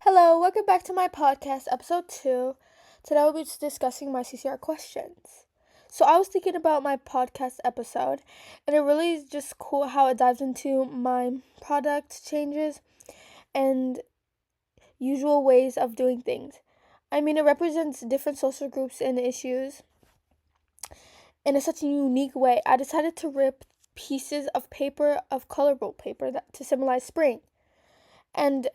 Hello, welcome back to my podcast, episode 2. Today we'll be discussing my CCR questions. So I was thinking about my podcast episode, and it really is just cool how it dives into my product changes and usual ways of doing things. I mean, it represents different social groups and issues in such a unique way. I decided to rip pieces of paper, of colorful paper, to symbolize spring. And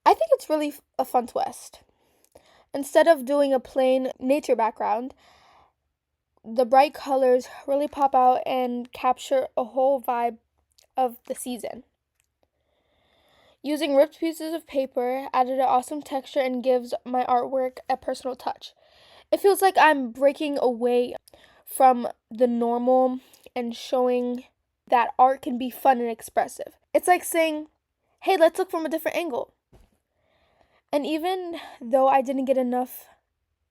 I think it's really a fun twist. Instead of doing a plain nature background, the bright colors really pop out and capture a whole vibe of the season. Using ripped pieces of paper added an awesome texture and gives my artwork a personal touch. It feels like I'm breaking away from the normal and showing that art can be fun and expressive. It's like saying, hey, let's look from a different angle. And even though I didn't get enough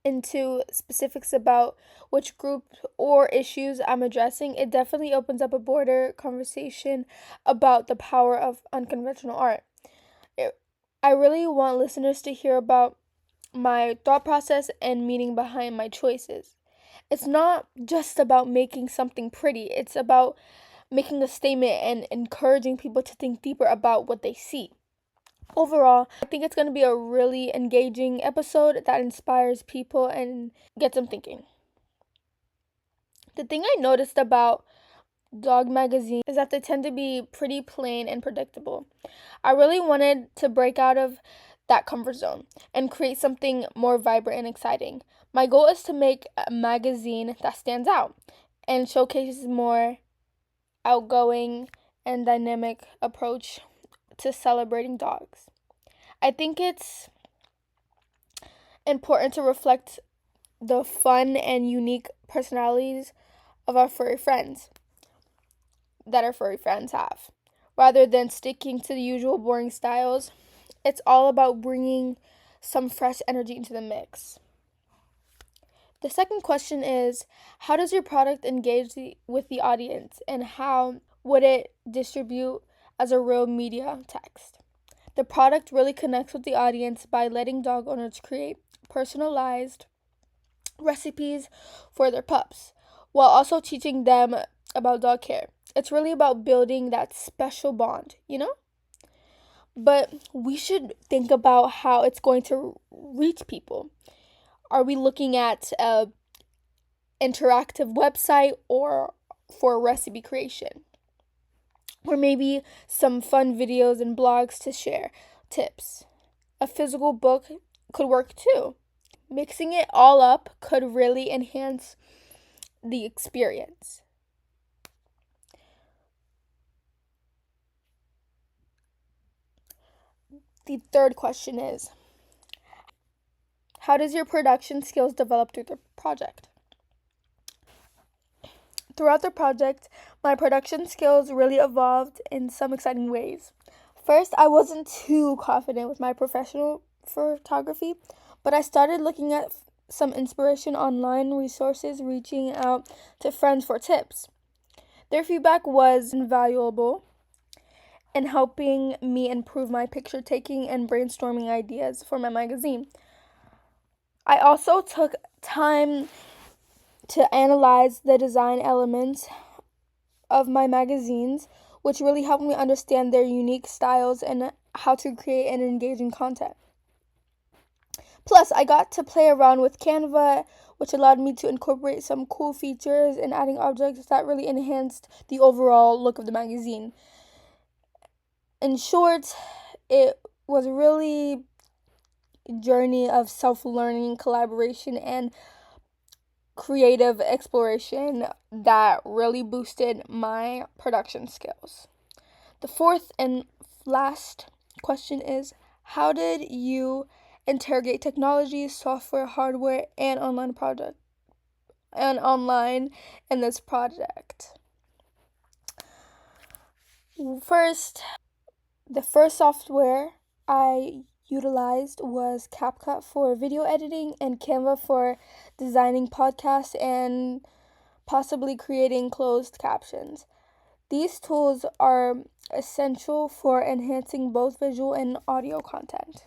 into specifics about which group or issues I'm addressing, it definitely opens up a broader conversation about the power of unconventional art. I really want listeners to hear about my thought process and meaning behind my choices. It's not just about making something pretty, it's about making a statement and encouraging people to think deeper about what they see. Overall, I think it's going to be a really engaging episode that inspires people and gets them thinking. The thing I noticed about dog magazines is that they tend to be pretty plain and predictable. I really wanted to break out of that comfort zone and create something more vibrant and exciting. My goal is to make a magazine that stands out and showcases more outgoing and dynamic approach to celebrating dogs. I think it's important to reflect the fun and unique personalities of our furry friends that our furry friends have. Rather than sticking to the usual boring styles, it's all about bringing some fresh energy into the mix. The second question is, how does your product engage with the audience, and how would it distribute as a real media text? The product really connects with the audience by letting dog owners create personalized recipes for their pups, while also teaching them about dog care. It's really about building that special bond, But we should think about how it's going to reach people. Are we looking at an interactive website or for recipe creation? Or maybe some fun videos and blogs to share tips. A physical book could work too. Mixing it all up could really enhance the experience. The third question is, how does your production skills develop through the project? Throughout the project, my production skills really evolved in some exciting ways. First, I wasn't too confident with my professional photography, but I started looking at some inspiration online resources, reaching out to friends for tips. Their feedback was invaluable in helping me improve my picture taking and brainstorming ideas for my magazine. I also took time to analyze the design elements of my magazines, which really helped me understand their unique styles and how to create an engaging content. Plus, I got to play around with Canva, which allowed me to incorporate some cool features and adding objects that really enhanced the overall look of the magazine. In short, it was really a journey of self-learning, collaboration, and creative exploration that really boosted my production skills. The fourth and last question is, how did you interrogate technology, software, hardware, and online in this project? First, the first software I utilized was CapCut for video editing and Canva for designing podcasts and possibly creating closed captions. These tools are essential for enhancing both visual and audio content.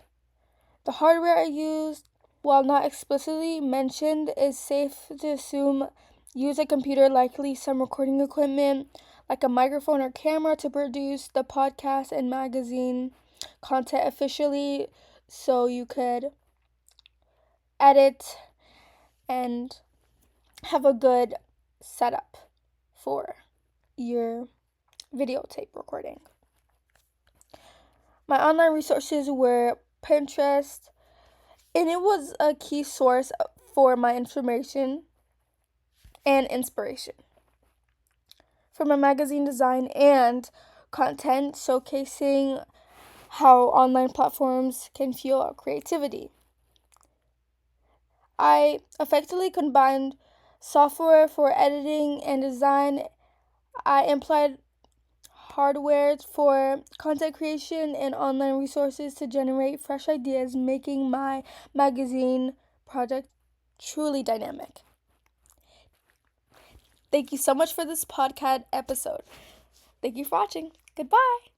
The hardware I used, while not explicitly mentioned, is safe to assume use a computer, likely some recording equipment like a microphone or camera to produce the podcast and magazine content efficiently, so you could edit and have a good setup for your videotape recording. My online resources were Pinterest, and it was a key source for my information and inspiration. For my magazine design and content, showcasing how online platforms can fuel creativity. I effectively combined software for editing and design. I employed hardware for content creation and online resources to generate fresh ideas, making my magazine project truly dynamic. Thank you so much for this podcast episode. Thank you for watching. Goodbye.